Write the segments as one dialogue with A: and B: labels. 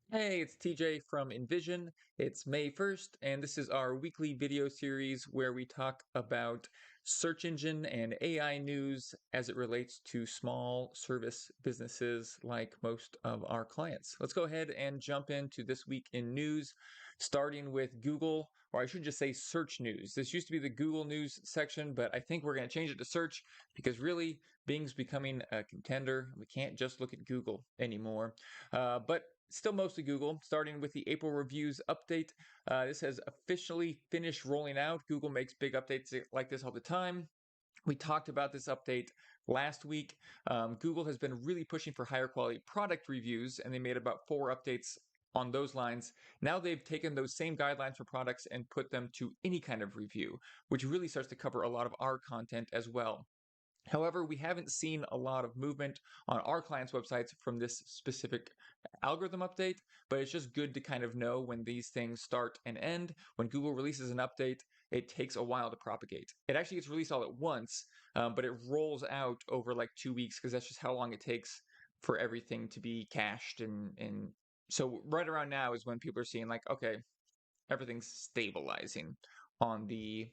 A: Hey, it's TJ from Envision. It's May 1st, and this is our weekly video series where we talk about search engine and AI news as it relates to small service businesses like most of our clients. Let's go ahead and jump into this week in news, starting with Google, or I should just say search news. This used to be the Google News section, but I think we're going to change it to search because really Bing's becoming a contender. We can't just look at Google anymore. But still mostly Google, starting with the April reviews update. This has officially finished rolling out. Google makes big updates like this all the time. We talked about this update last week. Google has been really pushing for higher quality product reviews, and they made about 4 updates on those lines. Now they've taken those same guidelines for products and put them to any kind of review, which really starts to cover a lot of our content as well. However, we haven't seen a lot of movement on our clients' websites from this specific algorithm update, but it's just good to kind of know when these things start and end. When Google releases an update, it takes a while to propagate. It actually gets released all at once, but it rolls out over like 2 weeks because that's just how long it takes for everything to be cached. And so right around now is when people are seeing like, okay, everything's stabilizing on the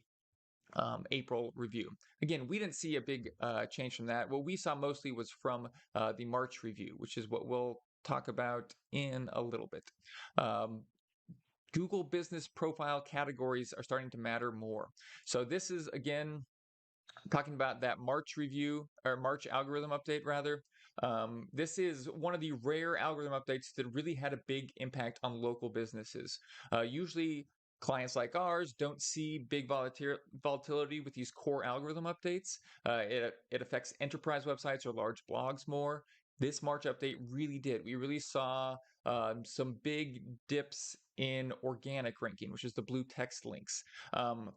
A: April review. Again, we didn't see a big change from that. What we saw mostly was from the March review, which is what we'll talk about in a little bit. Um, Google business profile categories are starting to matter more. So this is again talking about that March review or March algorithm update rather. This is one of the rare algorithm updates that really had a big impact on local businesses. Usually clients like ours don't see big volatility with these core algorithm updates. It affects enterprise websites or large blogs more. This March update really did. We really saw some big dips in organic ranking, which is the blue text links.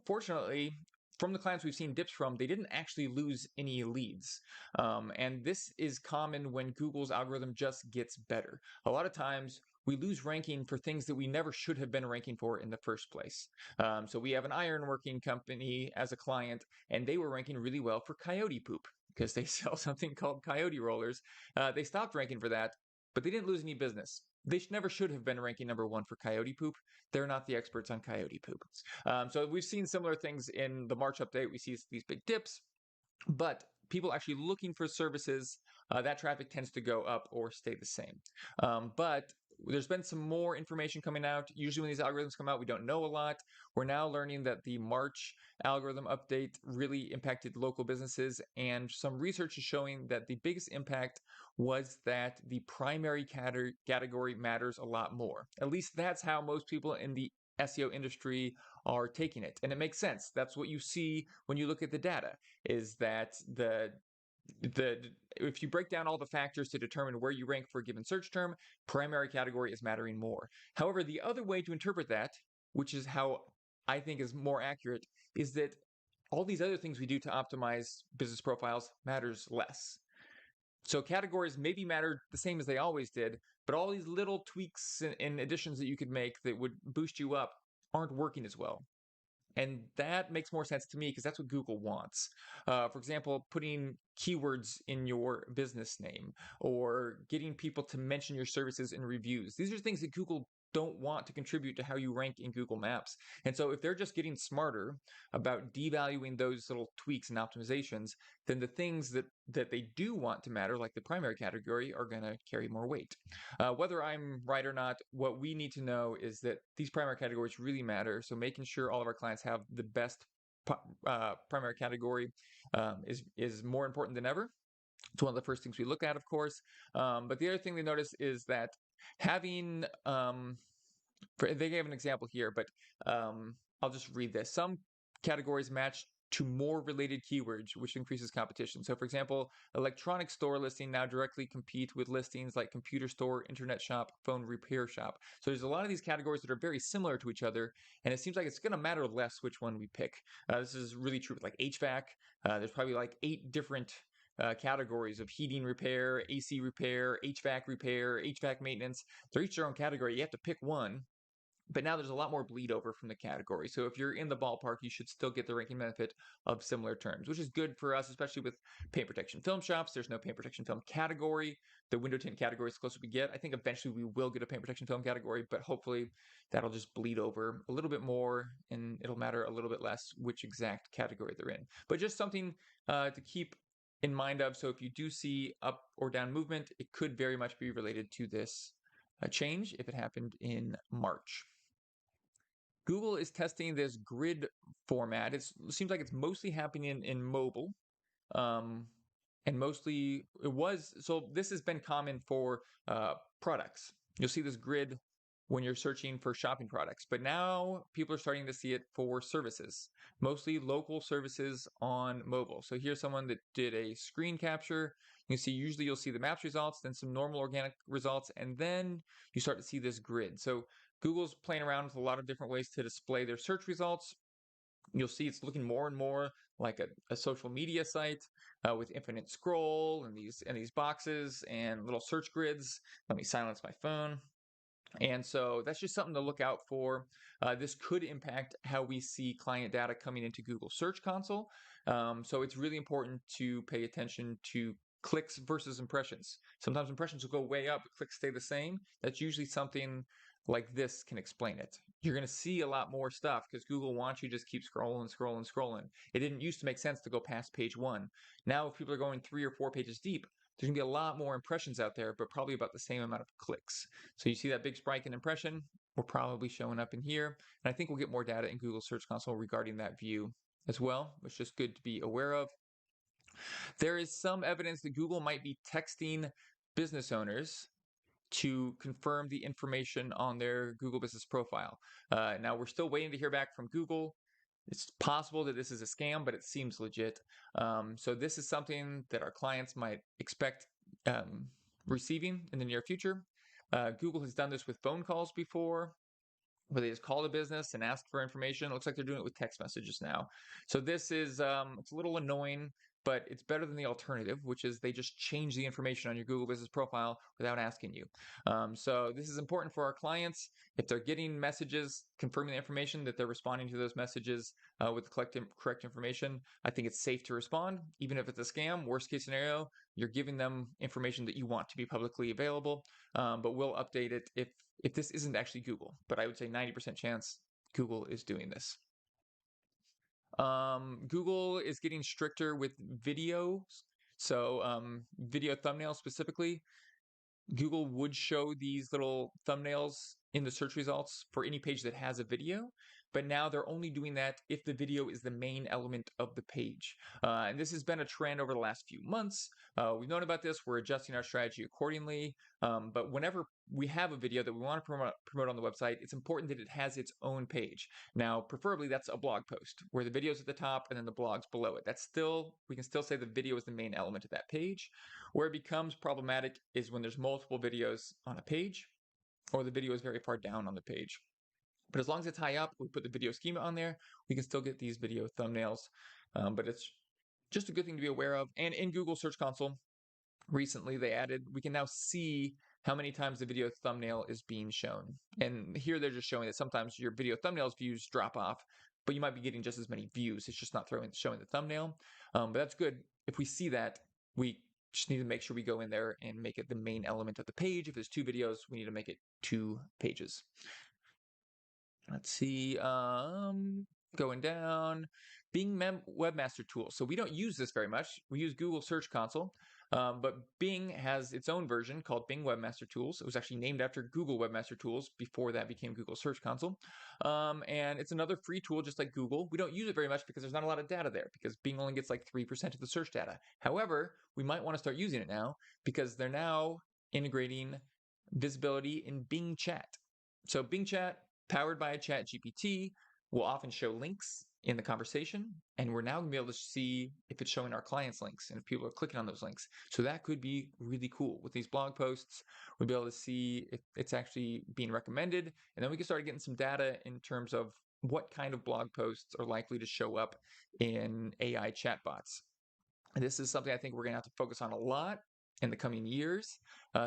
A: Fortunately, from the clients we've seen dips from, they didn't actually lose any leads. And this is common when Google's algorithm just gets better. A lot of times, we lose ranking for things that we never should have been ranking for in the first place. So we have an ironworking company as a client, and they were ranking really well for coyote poop because they sell something called coyote rollers. They stopped ranking for that, but they didn't lose any business. They never should have been ranking number one for coyote poop. They're not the experts on coyote poop. So we've seen similar things in the March update. We see these big dips, but people actually looking for services, that traffic tends to go up or stay the same. But there's been some more information coming out. Usually when these algorithms come out, we don't know a lot. We're now learning that the March algorithm update really impacted local businesses, and some research is showing that the biggest impact was that the primary category matters a lot more. At least that's how most people in the SEO industry are taking it. And it makes sense. That's what you see when you look at the data is that the if you break down all the factors to determine where you rank for a given search term, primary category is mattering more. However, the other way to interpret that, which is how I think is more accurate, is that all these other things we do to optimize business profiles matters less. So categories maybe matter the same as they always did, but all these little tweaks and additions that you could make that would boost you up aren't working as well. And that makes more sense to me because that's what Google wants. For example, putting keywords in your business name or getting people to mention your services in reviews. These are things that Google don't want to contribute to how you rank in Google Maps. And so if they're just getting smarter about devaluing those little tweaks and optimizations, then the things that they do want to matter, like the primary category, are going to carry more weight. Whether I'm right or not, what we need to know is that these primary categories really matter. So making sure all of our clients have the best primary category is more important than ever. It's one of the first things we look at, of course. But the other thing they notice is that having they gave an example here, but I'll just read this. Some categories match to more related keywords, which increases competition. So, for example, electronic store listing now directly compete with listings like computer store, internet shop, phone repair shop. So, there's a lot of these categories that are very similar to each other, and it seems like it's going to matter less which one we pick. This is really true with like HVAC. There's probably like 8 different categories of heating repair, AC repair, HVAC maintenance. They're each their own category. You have to pick one, But now there's a lot more bleed over from the category. So if you're in the ballpark, you should still get the ranking benefit of similar terms, which is good for us, especially with paint protection film shops. There's no paint protection film category. The window tint category is the closer we get. I think eventually we will get a paint protection film category, but hopefully that'll just bleed over a little bit more and it'll matter a little bit less which exact category they're in. But just something to keep in mind of. So if you do see up or down movement, it could very much be related to this change if it happened in March. Google is testing this grid format. It seems like it's mostly happening in mobile. And mostly it was, so this has been common for products. You'll see this grid when you're searching for shopping products, but now people are starting to see it for services, mostly local services on mobile. So here's someone that did a screen capture. You can see usually you'll see the maps results, then some normal organic results, and then you start to see this grid. So Google's playing around with a lot of different ways to display their search results. You'll see it's looking more and more like a social media site with infinite scroll and these boxes and little search grids. Let me silence my phone. And so that's just something to look out for. This could impact how we see client data coming into Google Search Console. So it's really important to pay attention to clicks versus impressions. Sometimes impressions will go way up, but clicks stay the same. That's usually something like this can explain it. You're going to see a lot more stuff because Google wants you to just keep scrolling, scrolling, scrolling. It didn't used to make sense to go past page 1. Now, if people are going 3 or 4 pages deep, there's going to be a lot more impressions out there, but probably about the same amount of clicks. So you see that big spike in impression, we're probably showing up in here. And I think we'll get more data in Google Search Console regarding that view as well, which is just good to be aware of. There is some evidence that Google might be texting business owners to confirm the information on their Google Business profile. Now, we're still waiting to hear back from Google. It's possible that this is a scam, but it seems legit. So this is something that our clients might expect receiving in the near future. Google has done this with phone calls before, where they just call the business and ask for information. It looks like they're doing it with text messages now. So this is it's a little annoying, but it's better than the alternative, which is they just change the information on your Google Business profile without asking you. So this is important for our clients. If they're getting messages confirming the information, that they're responding to those messages with the correct information, I think it's safe to respond. Even if it's a scam, worst case scenario, you're giving them information that you want to be publicly available, but we'll update it if this isn't actually Google. But I would say 90% chance Google is doing this. Google is getting stricter with videos. So video thumbnails specifically. Google would show these little thumbnails in the search results for any page that has a video, but now they're only doing that if the video is the main element of the page. And this has been a trend over the last few months. We've known about this. We're adjusting our strategy accordingly. But whenever we have a video that we want to promote on the website, it's important that it has its own page. Now, preferably that's a blog post where the video is at the top and then the blog's below it. We can still say the video is the main element of that page. Where it becomes problematic is when there's multiple videos on a page or the video is very far down on the page. But as long as it's high up, we put the video schema on there, we can still get these video thumbnails. But it's just a good thing to be aware of. And in Google Search Console, recently they added, we can now see how many times the video thumbnail is being shown. And here they're just showing that sometimes your video thumbnails views drop off, but you might be getting just as many views. It's just not showing the thumbnail. But that's good. If we see that, we just need to make sure we go in there and make it the main element of the page. If there's 2 videos, we need to make it 2 pages. Let's see, going down, Bing Webmaster Tools. So we don't use this very much. We use Google Search Console, but Bing has its own version called Bing Webmaster Tools. It was actually named after Google Webmaster Tools before that became Google Search Console. And it's another free tool just like Google. We don't use it very much because there's not a lot of data there because Bing only gets like 3% of the search data. However, we might want to start using it now because they're now integrating visibility in Bing Chat. So Bing Chat, powered by ChatGPT, will often show links in the conversation, and we're now going to be able to see if it's showing our clients links and if people are clicking on those links. So that could be really cool. With these blog posts, we'll be able to see if it's actually being recommended, and then we can start getting some data in terms of what kind of blog posts are likely to show up in AI chatbots. And this is something I think we're going to have to focus on a lot in the coming years.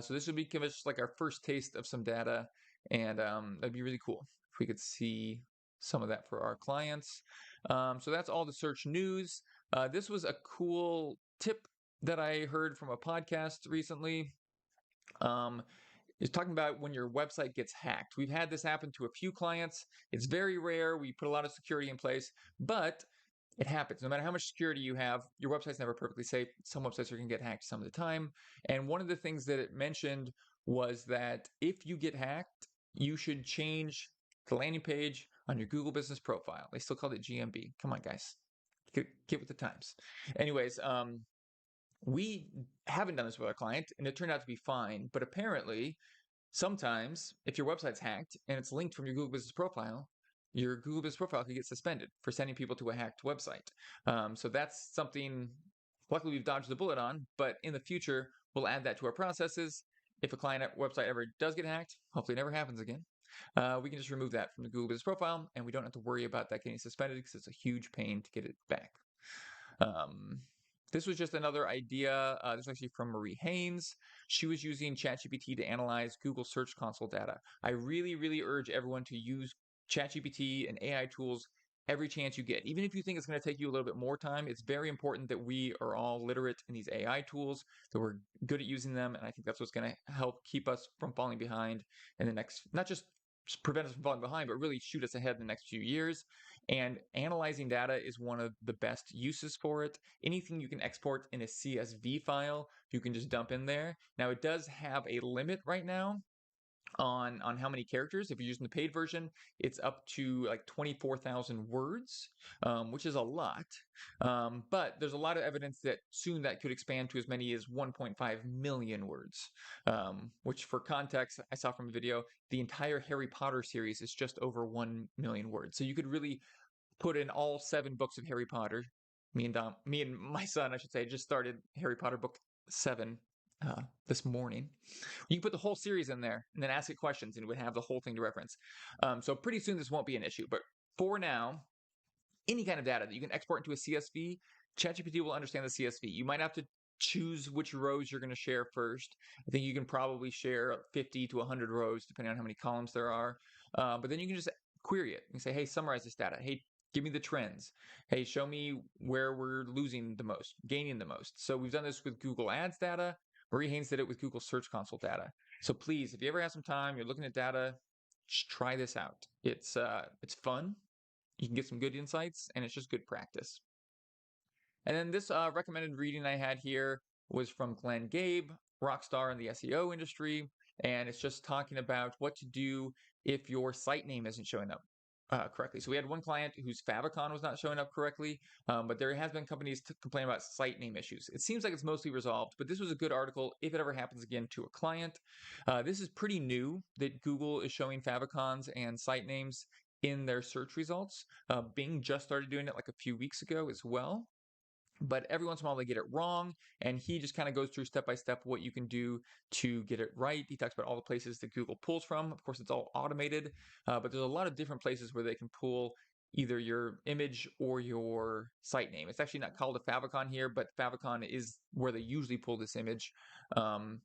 A: So this would give us like our first taste of some data And that'd be really cool if we could see some of that for our clients. So that's all the search news. This was a cool tip that I heard from a podcast recently. Is talking about when your website gets hacked. We've had this happen to a few clients. It's very rare. We put a lot of security in place, but it happens. No matter how much security you have, your website's never perfectly safe. Some websites are going to get hacked some of the time. And one of the things that it mentioned was that if you get hacked, you should change the landing page on your Google Business Profile. They still call it GMB. Come on, guys. Get with the times. Anyways, we haven't done this with our client, and it turned out to be fine. But apparently, sometimes if your website's hacked and it's linked from your Google Business Profile, your Google Business Profile could get suspended for sending people to a hacked website. So that's something, luckily, we've dodged the bullet on. But in the future, we'll add that to our processes. If a client website ever does get hacked, hopefully it never happens again, we can just remove that from the Google Business Profile, and we don't have to worry about that getting suspended because it's a huge pain to get it back. This was just another idea. This is actually from Marie Haynes. She was using ChatGPT to analyze Google Search Console data. I really, really urge everyone to use ChatGPT and AI tools every chance you get. Even if you think it's going to take you a little bit more time, it's very important that we are all literate in these AI tools, that we're good at using them. And I think that's what's going to help keep us from falling behind in the next, not just prevent us from falling behind, but really shoot us ahead in the next few years. And analyzing data is one of the best uses for it. Anything you can export in a CSV file, you can just dump in there. Now, it does have a limit right now on how many characters. If you're using the paid version, it's up to like 24,000 words, which is a lot. But there's a lot of evidence that soon that could expand to as many as 1.5 million words, which for context, I saw from a video, the entire Harry Potter series is just over 1 million words. So you could really put in all 7 books of Harry Potter. Me and my son, I should say, just started Harry Potter book 7 this morning. You can put the whole series in there and then ask it questions, and it would have the whole thing to reference. So pretty soon this won't be an issue. But for now, any kind of data that you can export into a CSV, ChatGPT will understand the CSV. You might have to choose which rows you're going to share first. I think you can probably share 50 to 100 rows, depending on how many columns there are. But then you can just query it. You can say, hey, summarize this data. Hey, give me the trends. Hey, show me where we're losing the most, gaining the most. So we've done this with Google Ads data. Marie Haynes did it with Google Search Console data. So please, if you ever have some time, you're looking at data, just try this out. It's fun. You can get some good insights, and it's just good practice. And then this recommended reading I had here was from Glenn Gabe, rock star in the SEO industry, and it's just talking about what to do if your site name isn't showing up correctly. So we had one client whose favicon was not showing up correctly, but there has been companies complaining about site name issues. It seems like it's mostly resolved, but this was a good article if it ever happens again to a client. This is pretty new that Google is showing favicons and site names in their search results. Bing just started doing it like a few weeks ago as well. But every once in a while they get it wrong, and he just kind of goes through step by step what you can do to get it right. He talks about all the places that Google pulls from. Of course, it's all automated, but there's a lot of different places where they can pull either your image or your site name. It's actually not called a favicon here, but favicon is where they usually pull this image. And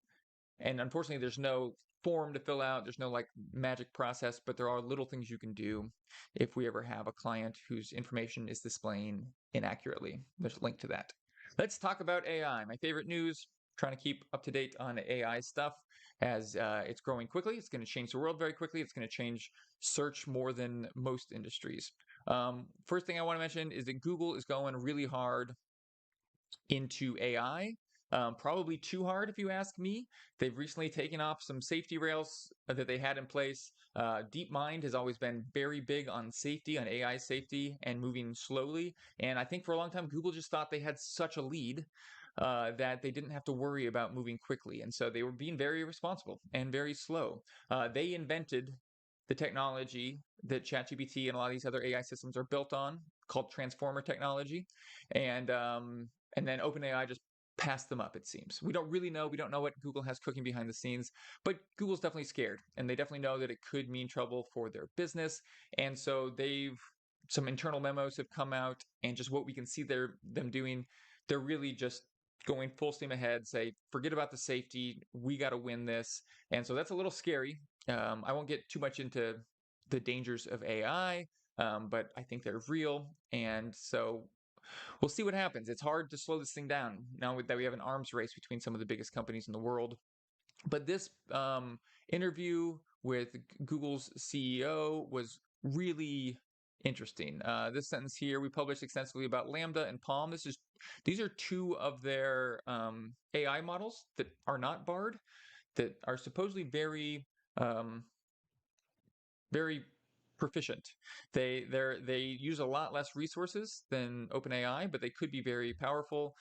A: unfortunately, there's no form to fill out. There's no like magic process, but there are little things you can do if we ever have a client whose information is displaying inaccurately. There's a link to that. Let's talk about AI. My favorite news, trying to keep up to date on AI stuff as it's growing quickly. It's going to change the world very quickly. It's going to change search more than most industries. First thing I want to mention is that Google is going really hard into AI. Probably too hard if you ask me. They've recently taken off some safety rails that they had in place. DeepMind has always been very big on safety, on AI safety, and moving slowly. And I think for a long time, Google just thought they had such a lead that they didn't have to worry about moving quickly. And so they were being very irresponsible and very slow. They invented the technology that ChatGPT and a lot of these other AI systems are built on, called transformer technology. And then OpenAI just passed them up, it seems. We don't really know. We don't know what Google has cooking behind the scenes, but Google's definitely scared, and they definitely know that it could mean trouble for their business. And so some internal memos have come out, and just what we can see them doing, they're really just going full steam ahead, say, forget about the safety. We got to win this. And so that's a little scary. I won't get too much into the dangers of AI, but I think they're real. And so we'll see what happens. It's hard to slow this thing down now that we have an arms race between some of the biggest companies in the world. But this interview with Google's CEO was really interesting. This sentence here: we published extensively about Lambda and Palm. These are two of their AI models that are not Bard, that are supposedly um, very proficient. They use a lot less resources than OpenAI, but they could be very powerful.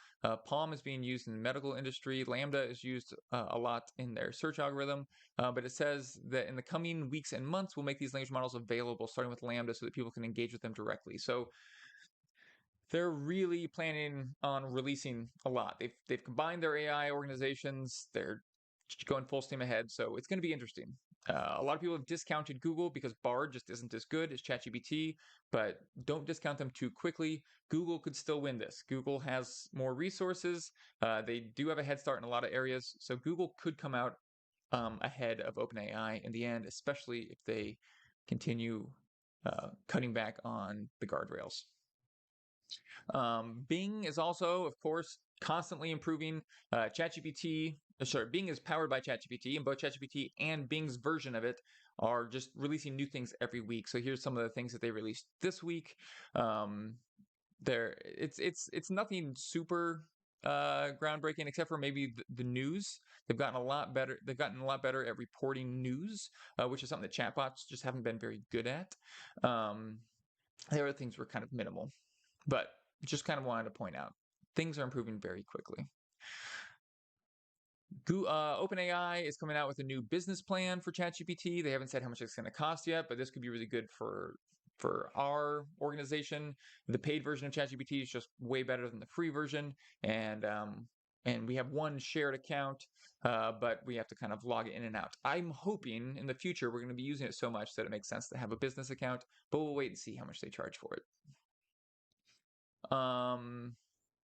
A: Palm is being used in the medical industry. Lambda is used a lot in their search algorithm. But it says that in the coming weeks and months, we'll make these language models available, starting with Lambda, so that people can engage with them directly. So they're really planning on releasing a lot. They've combined their AI organizations. They're going full steam ahead. So it's going to be interesting. A lot of people have discounted Google because Bard just isn't as good as ChatGPT, but don't discount them too quickly. Google could still win this. Google has more resources. They do have a head start in a lot of areas. So Google could come out ahead of OpenAI in the end, especially if they continue cutting back on the guardrails. Bing is also, of course, constantly improving. Bing is powered by ChatGPT, and both ChatGPT and Bing's version of it are just releasing new things every week. So here's some of the things that they released this week. It's nothing super groundbreaking, except for maybe the news. They've gotten a lot better. They've gotten a lot better at reporting news, which is something that chatbots just haven't been very good at. The other things were kind of minimal, but just kind of wanted to point out things are improving very quickly. OpenAI is coming out with a new business plan for ChatGPT. They haven't said how much it's going to cost yet, but this could be really good for our organization. The paid version of ChatGPT is just way better than the free version, and we have one shared account, but we have to kind of log it in and out. I'm hoping in the future we're going to be using it so much that it makes sense to have a business account, but we'll wait and see how much they charge for it.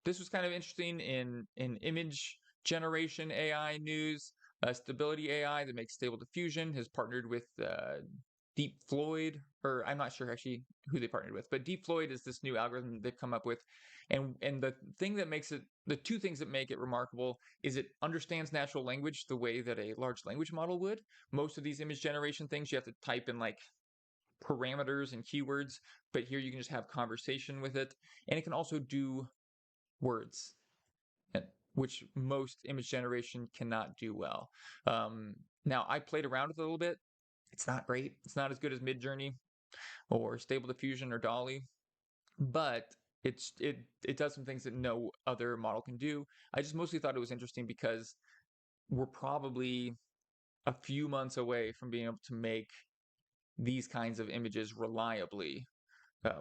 A: This was kind of interesting in image generation AI news. Stability AI that makes Stable Diffusion has partnered with DeepFloyd, or I'm not sure actually who they partnered with, but DeepFloyd is this new algorithm they've come up with. And the thing that makes it, the two things that make it remarkable is it understands natural language the way that a large language model would. Most of these image generation things, you have to type in like parameters and keywords, but here you can just have conversation with it. And it can also do words, which most image generation cannot do well. Now, I played around with it a little bit. It's not great. It's not as good as Midjourney or Stable Diffusion or DALL-E, but it does some things that no other model can do. I just mostly thought it was interesting because we're probably a few months away from being able to make these kinds of images reliably,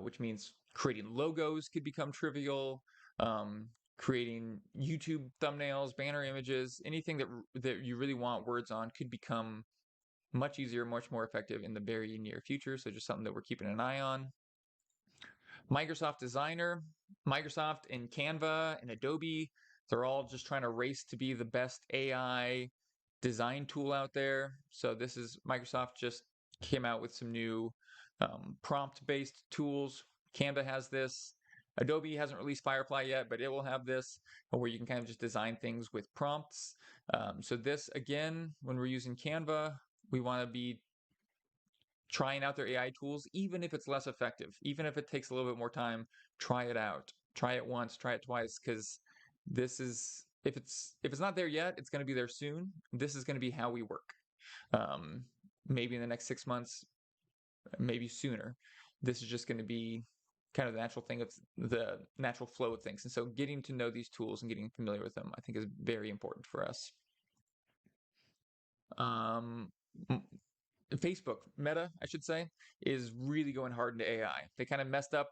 A: which means creating logos could become trivial. Creating YouTube thumbnails, banner images, anything that you really want words on could become much easier, much more effective in the very near future. So just something that we're keeping an eye on. Microsoft Designer, Microsoft and Canva and Adobe, they're all just trying to race to be the best AI design tool out there. So this is Microsoft just came out with some new prompt-based tools. Canva has this. Adobe hasn't released Firefly yet, but it will have this where you can kind of just design things with prompts. So this, again, when we're using Canva, we want to be trying out their AI tools, even if it's less effective, even if it takes a little bit more time, try it out. Try it once, try it twice, because this is, if it's not there yet, it's going to be there soon. This is going to be how we work. Maybe in the next 6 months, maybe sooner. This is just going to be kind of the natural thing of the natural flow of things. And so getting to know these tools and getting familiar with them, I think is very important for us. Facebook, Meta, I should say, is really going hard into AI. They kind of messed up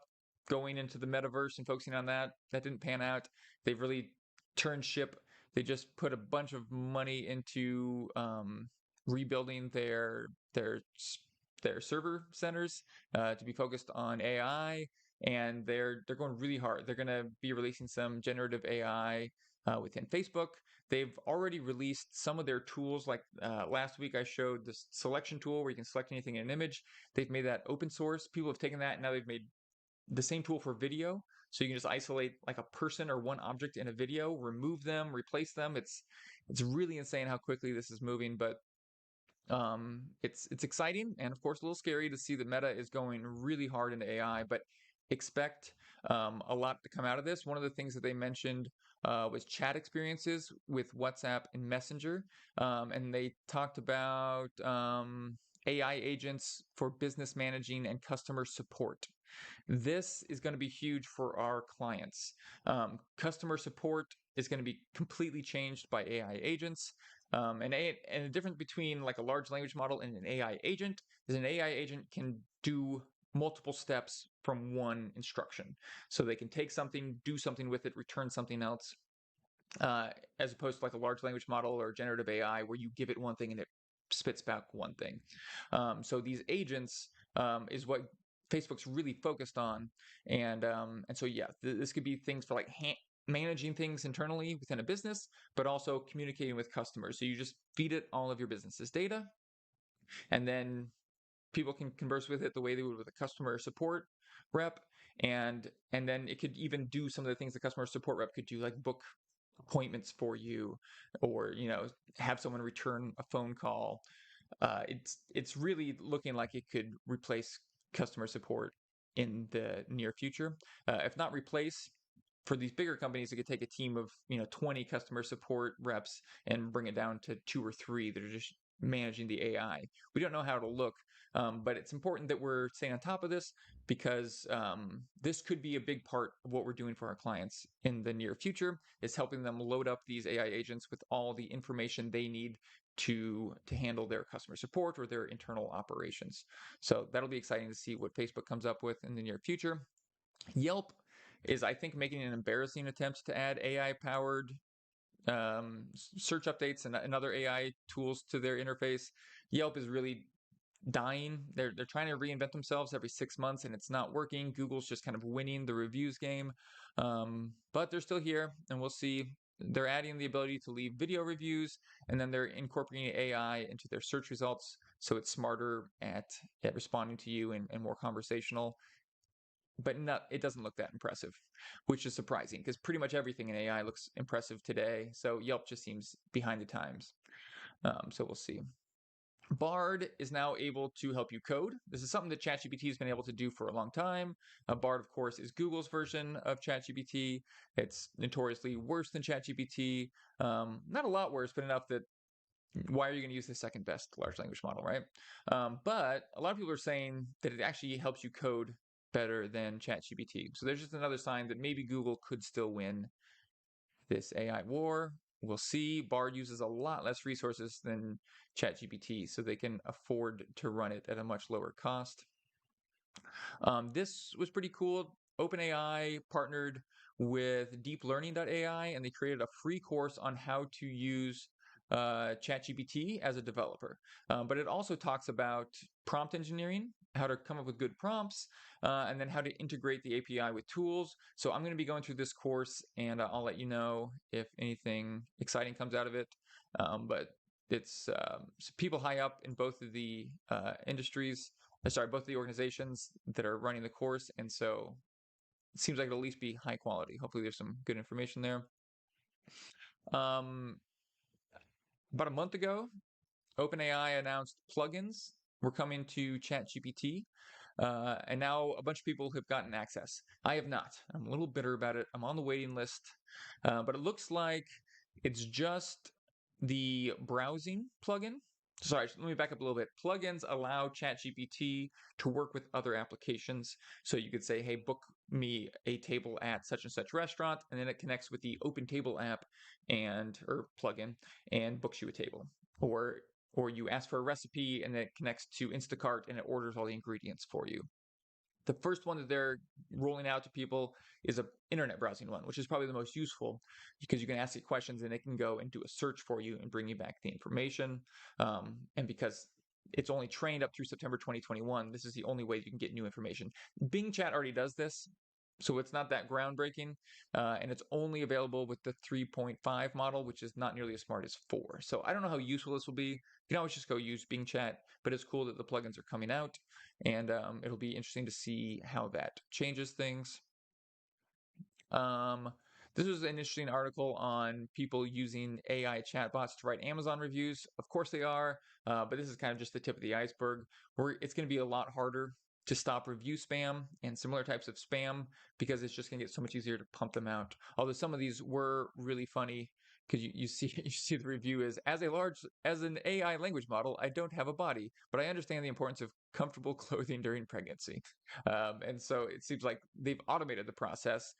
A: going into the metaverse and focusing on that. That didn't pan out. They've really turned ship. They just put a bunch of money into rebuilding their server centers to be focused on AI, and they're going really hard. They're going to be releasing some generative AI within Facebook. They've already released some of their tools. Like last week, I showed this selection tool where you can select anything in an image. They've made that open source. People have taken that and now they've made the same tool for video. So you can just isolate like a person or one object in a video, remove them, replace them. It's really insane how quickly this is moving, but it's exciting and of course a little scary to see that Meta is going really hard into AI, but expect a lot to come out of this. One of the things that they mentioned was chat experiences with WhatsApp and Messenger, and they talked about AI agents for business managing and customer support. This is going to be huge for our clients. Customer support is going to be completely changed by AI agents. And the difference between like a large language model and an AI agent is an AI agent can do multiple steps from one instruction. So they can take something, do something with it, return something else, as opposed to like a large language model or generative AI where you give it one thing and it spits back one thing. So these agents is what Facebook's really focused on, and so yeah, this could be things for like managing things internally within a business, but also communicating with customers. So you just feed it all of your business's data, and then people can converse with it the way they would with a customer support rep, and then it could even do some of the things the customer support rep could do, like book appointments for you, or have someone return a phone call. It's really looking like it could replace customer support in the near future. If not replace, for these bigger companies, it could take a team of 20 customer support reps and bring it down to 2 or 3 that are just managing the AI. We don't know how it'll look, but it's important that we're staying on top of this, because this could be a big part of what we're doing for our clients in the near future, is helping them load up these AI agents with all the information they need to handle their customer support or their internal operations. So that'll be exciting to see what Facebook comes up with in the near future. Yelp is, I think, making an embarrassing attempt to add AI-powered search updates and other AI tools to their interface. Yelp is really dying. They're trying to reinvent themselves every 6 months, and it's not working. Google's just kind of winning the reviews game, but they're still here, and we'll see. They're adding the ability to leave video reviews, and then they're incorporating AI into their search results, so it's smarter at responding to you and more conversational. But it doesn't look that impressive, which is surprising because pretty much everything in AI looks impressive today. So Yelp just seems behind the times. So we'll see. Bard is now able to help you code. This is something that ChatGPT has been able to do for a long time. Bard, of course, is Google's version of ChatGPT. It's notoriously worse than ChatGPT. Not a lot worse, but enough that why are you going to use the second best large language model, right? But a lot of people are saying that it actually helps you code better than ChatGPT. So there's just another sign that maybe Google could still win this AI war. We'll see. Bard uses a lot less resources than ChatGPT, so they can afford to run it at a much lower cost. This was pretty cool. OpenAI partnered with DeepLearning.ai, and they created a free course on how to use ChatGPT as a developer. But it also talks about prompt engineering, how to come up with good prompts, and then how to integrate the API with tools. So I'm going to be going through this course, and I'll let you know if anything exciting comes out of it. But it's people high up in both of the both of the organizations that are running the course, and so it seems like it'll at least be high quality. Hopefully there's some good information there. About a month ago, OpenAI announced plugins were coming to ChatGPT, and now a bunch of people have gotten access. I have not. I'm a little bitter about it. I'm on the waiting list, but it looks like it's just the browsing plugin. Sorry, let me back up a little bit. Plugins allow ChatGPT to work with other applications. So you could say, hey, book me a table at such and such restaurant, and then it connects with the OpenTable app or plugin and books you a table. Or you ask for a recipe and it connects to Instacart and it orders all the ingredients for you. The first one that they're rolling out to people is an internet browsing one, which is probably the most useful because you can ask it questions and it can go and do a search for you and bring you back the information. And because it's only trained up through September 2021, this is the only way you can get new information. Bing Chat already does this, So it's not that groundbreaking, and it's only available with the 3.5 model, which is not nearly as smart as 4. So I don't know how useful this will be. You can always just go use Bing Chat, but it's cool that the plugins are coming out, and it'll be interesting to see how that changes things. This was an interesting article on people using AI chatbots to write Amazon reviews. Of course they are, but this is kind of just the tip of the iceberg. It's going to be a lot harder to stop review spam and similar types of spam because it's just going to get so much easier to pump them out. Although some of these were really funny because you see you see the review is as an AI language model, I don't have a body, but I understand the importance of comfortable clothing during pregnancy. And so it seems like they've automated the process.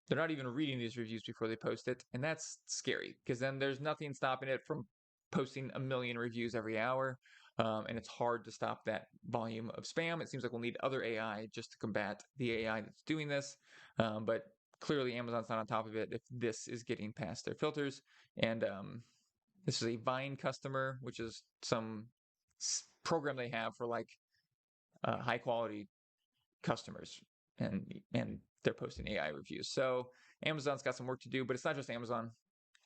A: They're not even reading these reviews before they post it, and that's scary because then there's nothing stopping it from posting a million reviews every hour, and it's hard to stop that volume of spam. It seems like we'll need other AI just to combat the AI that's doing this, but clearly Amazon's not on top of it if this is getting past their filters. And this is a Vine customer, which is some program they have for like high quality customers, and they're posting AI reviews. So Amazon's got some work to do, but it's not just Amazon.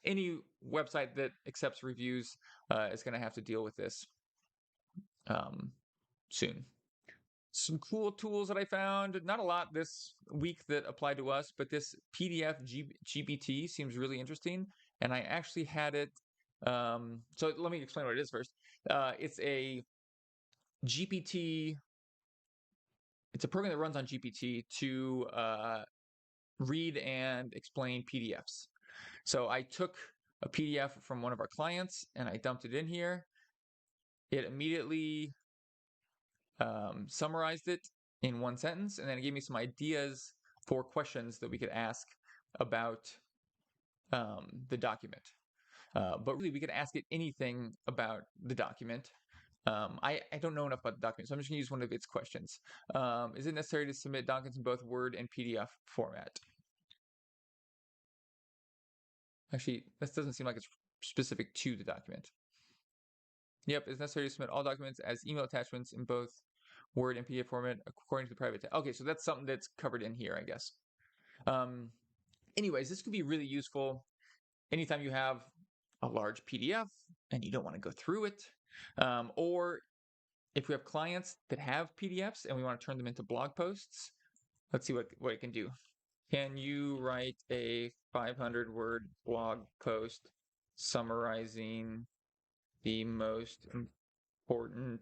A: Any website that accepts reviews is going to have to deal with this soon. Some cool tools that I found, not a lot this week that apply to us, but this PDF GPT seems really interesting. And I actually had it. So let me explain what it is first. It's a GPT. It's a program that runs on GPT to read and explain PDFs. So I took a PDF from one of our clients and I dumped it in here. It immediately summarized it in one sentence, and then it gave me some ideas for questions that we could ask about the document. But really, we could ask it anything about the document. I don't know enough about the document, so I'm just going to use one of its questions. Is it necessary to submit documents in both Word and PDF format? Actually, this doesn't seem like it's specific to the document. Yep, it's necessary to submit all documents as email attachments in both Word and PDF format according to the private tab. Okay, so that's something that's covered in here, I guess. Anyways, this could be really useful anytime you have a large PDF and you don't want to go through it, or if we have clients that have PDFs and we want to turn them into blog posts. Let's see what it can do. Can you write a 500-word blog post summarizing the most important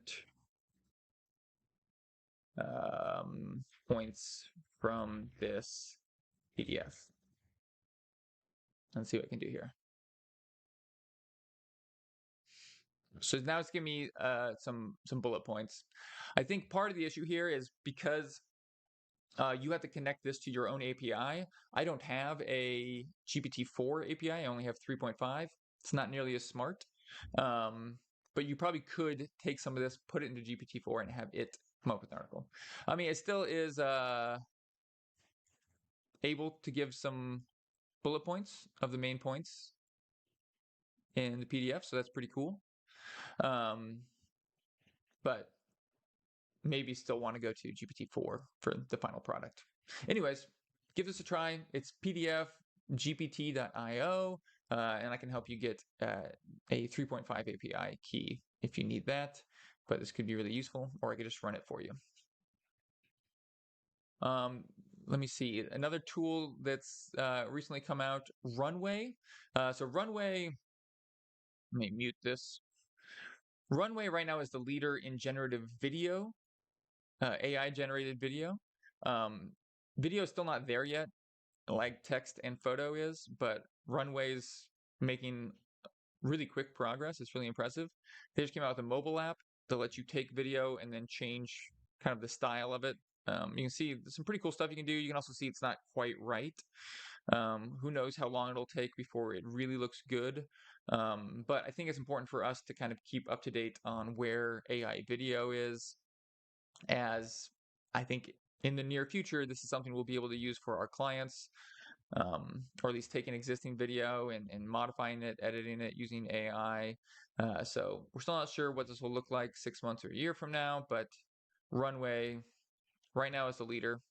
A: points from this PDF? Let's see what it can do here. So now it's giving me some bullet points. I think part of the issue here is because you have to connect this to your own API. I don't have a GPT-4 API. I only have 3.5. It's not nearly as smart. But you probably could take some of this, put it into GPT-4, and have it come up with an article. I mean, it still is able to give some bullet points of the main points in the PDF, so that's pretty cool. But maybe still want to go to GPT-4 for the final product. Anyways, give this a try. It's pdfgpt.io, and I can help you get a 3.5 API key if you need that. But this could be really useful, or I could just run it for you. Let me see. Another tool that's recently come out, Runway. So Runway, let me mute this. Runway right now is the leader in generative video, AI generated video. Video is still not there yet, like text and photo is, but Runway's making really quick progress. It's really impressive. They just came out with a mobile app that lets you take video and then change kind of the style of it. You can see some pretty cool stuff you can do. You can also see it's not quite right. Who knows how long it'll take before it really looks good. But I think it's important for us to kind of keep up to date on where AI video is, as I think in the near future, this is something we'll be able to use for our clients, or at least take an existing video and modifying it, editing it using AI. So we're still not sure what this will look like 6 months or a year from now, but Runway right now is the leader.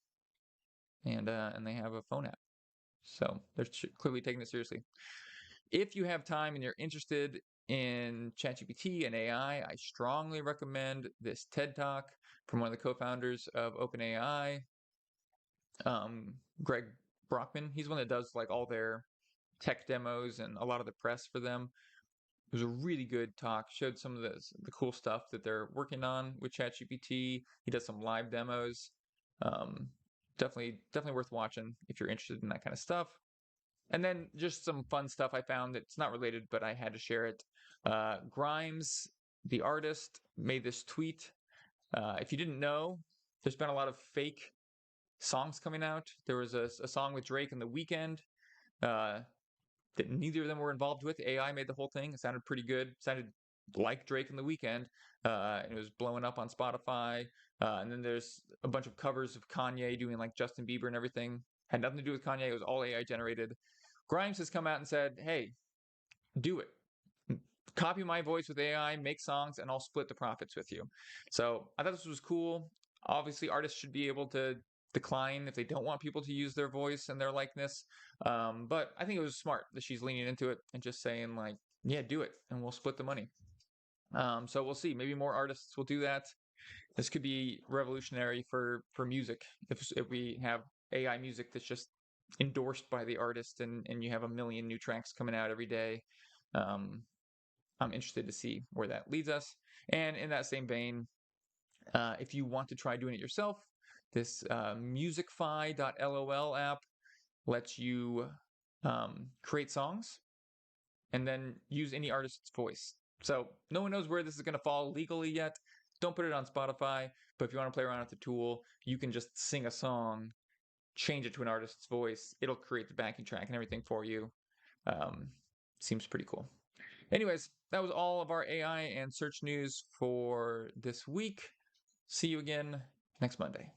A: and they have a phone app. So they're clearly taking it seriously. If you have time and you're interested in ChatGPT and AI, I strongly recommend this TED Talk from one of the co-founders of OpenAI, Greg Brockman. He's one that does like all their tech demos and a lot of the press for them. It was a really good talk. Showed some of the cool stuff that they're working on with ChatGPT. He does some live demos. Definitely worth watching if you're interested in that kind of stuff. And then just some fun stuff I found that's not related, but I had to share it. Grimes, the artist, made this tweet. If you didn't know, there's been a lot of fake songs coming out. There was a song with Drake and The Weeknd that neither of them were involved with. AI made the whole thing. It sounded pretty good. It sounded like Drake and The Weeknd. It was blowing up on Spotify. And then there's a bunch of covers of Kanye doing like Justin Bieber and everything. Had nothing to do with Kanye. It was all AI generated. Grimes has come out and said, hey, do it. Copy my voice with AI, make songs, and I'll split the profits with you. So I thought this was cool. Obviously, artists should be able to decline if they don't want people to use their voice and their likeness. But I think it was smart that she's leaning into it and just saying like, yeah, do it, and we'll split the money. So we'll see. Maybe more artists will do that. This could be revolutionary for music if we have AI music that's just endorsed by the artist and you have a million new tracks coming out every day. I'm interested to see where that leads us. And in that same vein, if you want to try doing it yourself, this musicfi.lol app lets you create songs and then use any artist's voice. So no one knows where this is going to fall legally yet. Don't put it on Spotify, but if you want to play around with the tool, you can just sing a song, change it to an artist's voice. It'll create the backing track and everything for you. Seems pretty cool. Anyways, that was all of our AI and search news for this week. See you again next Monday.